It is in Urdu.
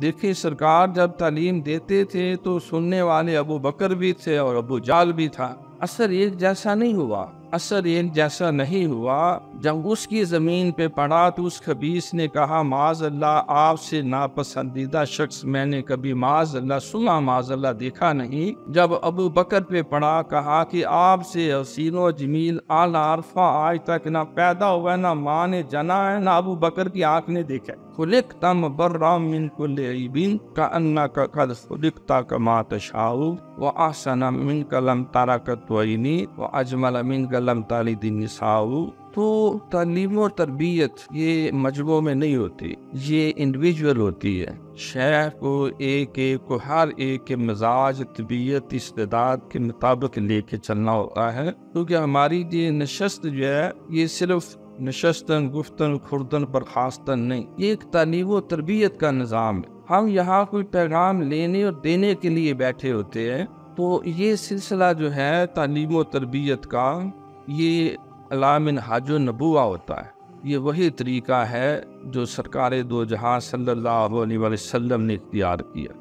دیکھیے سرکار جب تعلیم دیتے تھے تو سننے والے ابو بکر بھی تھے اور ابو جال بھی تھا، اثر ایک جیسا نہیں ہوا، اثر ایک جیسا نہیں ہوا۔ جب اس کی زمین پہ پڑا تو اس خبیث نے کہا معاذ اللہ، آپ سے ناپسندیدہ شخص میں نے کبھی معاذ اللہ سنا، معاذ اللہ دیکھا نہیں۔ جب ابو بکر پہ پڑا کہا کہ آپ سے حسین و جمیل اعلیٰ عرفہ آج تک نہ پیدا ہوا ہے، نہ ماں نے جنا ہے، نہ ابو بکر کی آنکھ نے دیکھا ہے۔ خلقت مبرأ من کل عیب کأنک قد خلقت کما تشاء وأحسن منک لم تر قط عینی واجمل منک لم تلد النساء۔ تو تعلیم و تربیت یہ مجموعوں میں نہیں ہوتی، یہ انڈیویجول ہوتی ہے۔ شیخ کو کو ہر ایک کے مزاج، طبیعت، استعداد کے مطابق لے کے چلنا ہوتا ہے، کیونکہ ہماری یہ نشست جو ہے یہ صرف نشستن گفتن کھردن پر خاصتن نہیں، یہ ایک تعلیم و تربیت کا نظام ہے۔ ہم یہاں کوئی پیغام لینے اور دینے کے لیے بیٹھے ہوتے ہیں، تو یہ سلسلہ جو ہے تعلیم و تربیت کا یہ علی منہاج النبوہ ہوتا ہے۔ یہ وہی طریقہ ہے جو سرکار دو جہاں صلی اللہ علیہ وسلم نے اختیار کیا۔